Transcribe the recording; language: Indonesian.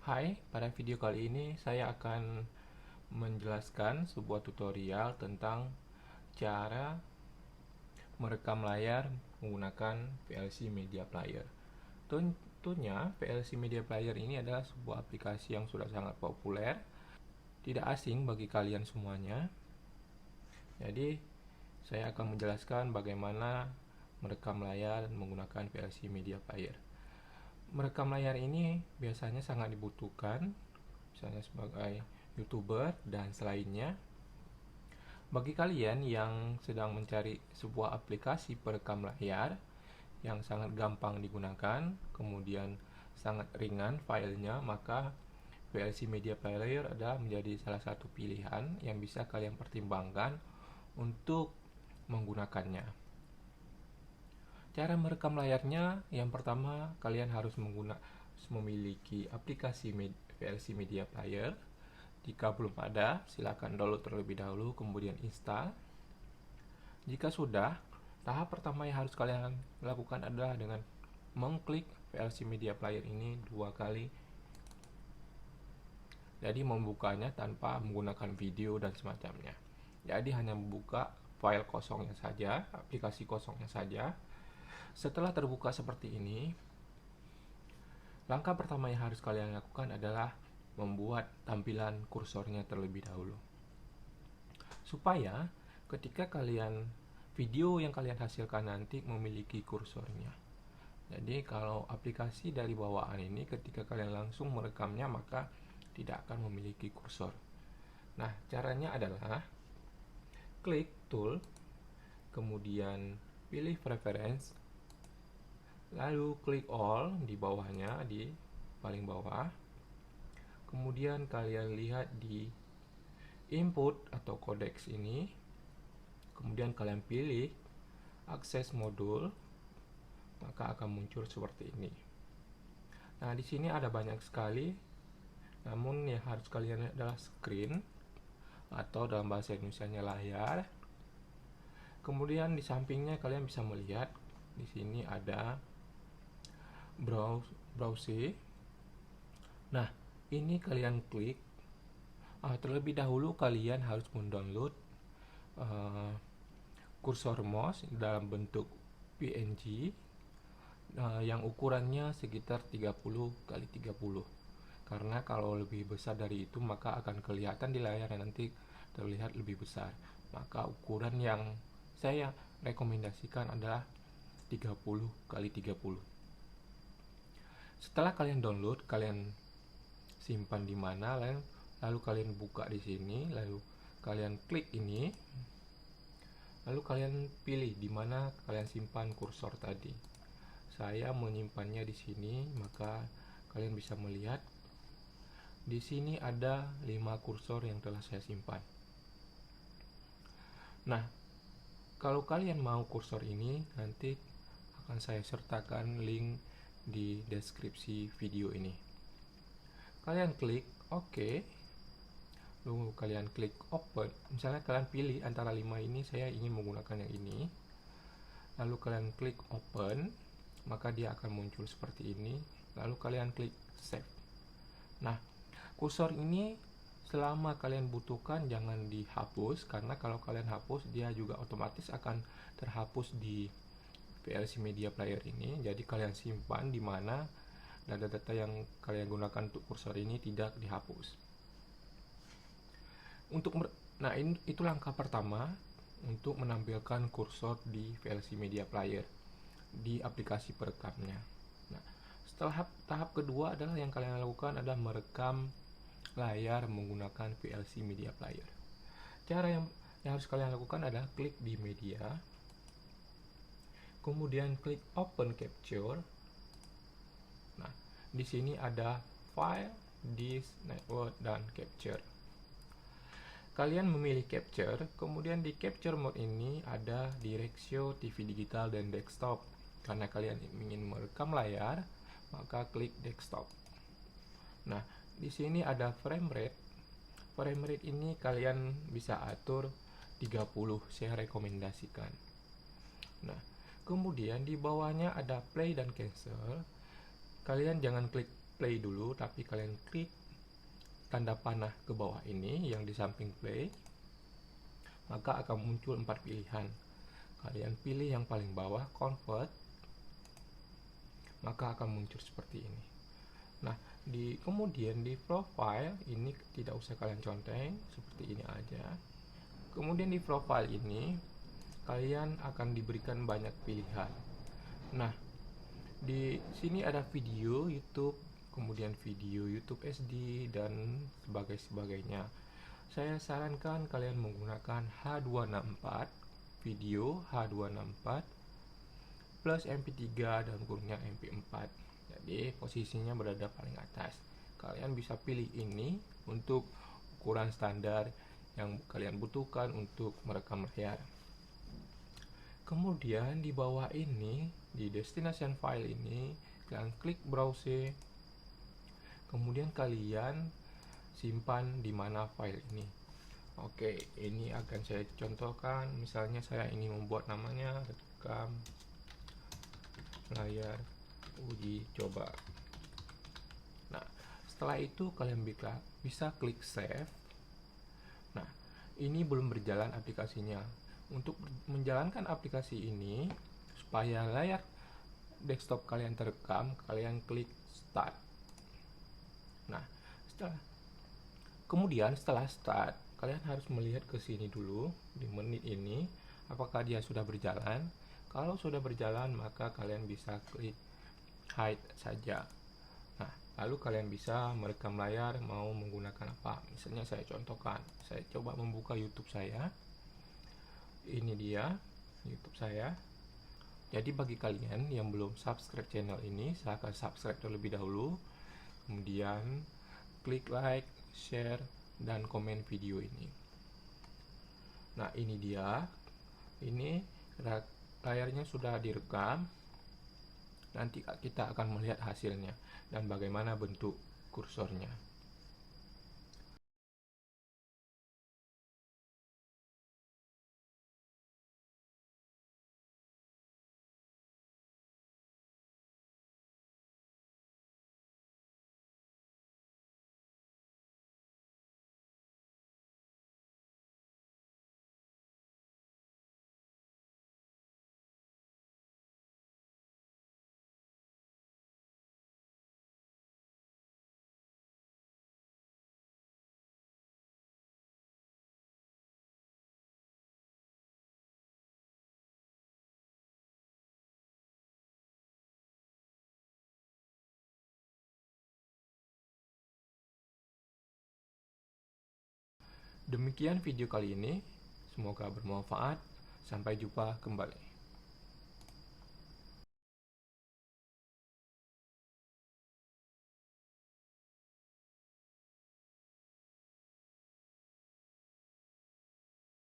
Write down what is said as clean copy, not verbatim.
Hai, pada video kali ini saya akan menjelaskan sebuah tutorial tentang cara merekam layar menggunakan VLC Media Player. Tentunya VLC Media Player ini adalah sebuah aplikasi yang sudah sangat populer, tidak asing bagi kalian semuanya. Jadi, saya akan menjelaskan bagaimana merekam layar menggunakan VLC Media Player. Merekam layar ini biasanya sangat dibutuhkan, misalnya sebagai YouTuber dan selainnya. Bagi kalian yang sedang mencari sebuah aplikasi perekam layar yang sangat gampang digunakan, kemudian sangat ringan filenya, maka VLC Media Player adalah menjadi salah satu pilihan yang bisa kalian pertimbangkan untuk menggunakannya. Cara merekam layarnya, yang pertama kalian harus memiliki aplikasi VLC Media Player. Jika belum ada, silakan download terlebih dahulu, kemudian install. Jika sudah, tahap pertama yang harus kalian lakukan adalah dengan mengklik VLC Media Player ini 2 kali. Jadi membukanya tanpa menggunakan video dan semacamnya. Jadi hanya membuka file kosongnya saja, aplikasi kosongnya saja. Setelah terbuka seperti ini, langkah pertama yang harus kalian lakukan adalah membuat tampilan kursornya terlebih dahulu. Supaya ketika video yang kalian hasilkan nanti memiliki kursornya. Jadi kalau aplikasi dari bawaan ini ketika kalian langsung merekamnya maka tidak akan memiliki kursor. Nah, caranya adalah klik tool, kemudian pilih preference, lalu klik all di bawahnya, di paling bawah. Kemudian kalian lihat di input atau codecs ini, kemudian kalian pilih akses modul, maka akan muncul seperti ini. Nah, di sini ada banyak sekali, namun yang harus kalian lihat adalah screen atau dalam bahasa Indonesianya layar. Kemudian di sampingnya kalian bisa melihat di sini ada browse. Nah, ini kalian klik. Terlebih dahulu kalian harus mendownload kursor mouse dalam bentuk PNG yang ukurannya sekitar 30x30. Karena kalau lebih besar dari itu maka akan kelihatan di layar dan nanti terlihat lebih besar. Maka ukuran yang saya rekomendasikan adalah 30x30. Setelah kalian download, kalian simpan di mana, lalu kalian buka di sini, lalu kalian klik ini, lalu kalian pilih di mana kalian simpan kursor tadi. Saya menyimpannya di sini, maka kalian bisa melihat di sini ada 5 kursor yang telah saya simpan. Nah, kalau kalian mau kursor ini, nanti akan saya sertakan link di deskripsi video ini. Kalian klik OK, lalu kalian klik open. Misalnya kalian pilih antara 5 ini, saya ingin menggunakan yang ini. Lalu kalian klik open, maka dia akan muncul seperti ini. Lalu kalian klik save. Nah, kursor ini selama kalian butuhkan jangan dihapus, karena kalau kalian hapus dia juga otomatis akan terhapus di VLC Media Player ini. Jadi kalian simpan di mana data-data yang kalian gunakan untuk kursor ini tidak dihapus. Nah, itu langkah pertama untuk menampilkan kursor di VLC Media Player di aplikasi perekamnya. Nah, setelah tahap kedua adalah yang kalian lakukan adalah merekam layar menggunakan VLC Media Player. Cara yang harus kalian lakukan adalah klik di media, kemudian klik open capture. Nah, di sini ada file, disk, network, dan capture. Kalian memilih capture, kemudian di capture mode ini ada Direksio, TV digital, dan desktop. Karena kalian ingin merekam layar, maka klik desktop. Nah, di sini ada frame rate. Frame rate ini kalian bisa atur 30, saya rekomendasikan. Nah, kemudian di bawahnya ada play dan cancel. Kalian jangan klik play dulu, tapi kalian klik tanda panah ke bawah ini yang di samping play, maka akan muncul 4 pilihan. Kalian pilih yang paling bawah, convert, maka akan muncul seperti ini. Nah, kemudian di profile ini tidak usah kalian conteng, seperti ini aja. Kemudian di profile ini kalian akan diberikan banyak pilihan. Nah, di sini ada video YouTube, kemudian video YouTube SD dan sebagainya. Saya sarankan kalian menggunakan H264, video H264 plus MP3 dan kurungnya MP4. Jadi posisinya berada paling atas. Kalian bisa pilih ini untuk ukuran standar yang kalian butuhkan untuk merekam layar. Kemudian di bawah ini, di destination file ini, kalian klik browse. Kemudian kalian simpan di mana file ini. Oke, ini akan saya contohkan. Misalnya saya ingin membuat namanya rekam layar uji coba. Nah, setelah itu kalian bisa klik save. Nah, ini belum berjalan aplikasinya. Untuk menjalankan aplikasi ini, supaya layar desktop kalian terekam, kalian klik start. Nah, kemudian setelah start, kalian harus melihat ke sini dulu di menit ini, apakah dia sudah berjalan. Kalau sudah berjalan, maka kalian bisa klik hide saja. Nah, lalu kalian bisa merekam layar mau menggunakan apa. Misalnya saya contohkan, saya coba membuka YouTube saya. Ini dia YouTube saya. Jadi bagi kalian yang belum subscribe channel ini, silahkan subscribe terlebih dahulu. Kemudian klik like, share, dan komen video ini. Nah, ini dia. Ini layarnya sudah direkam. Nanti kita akan melihat hasilnya dan bagaimana bentuk kursornya. Demikian video kali ini, semoga bermanfaat. Sampai jumpa kembali.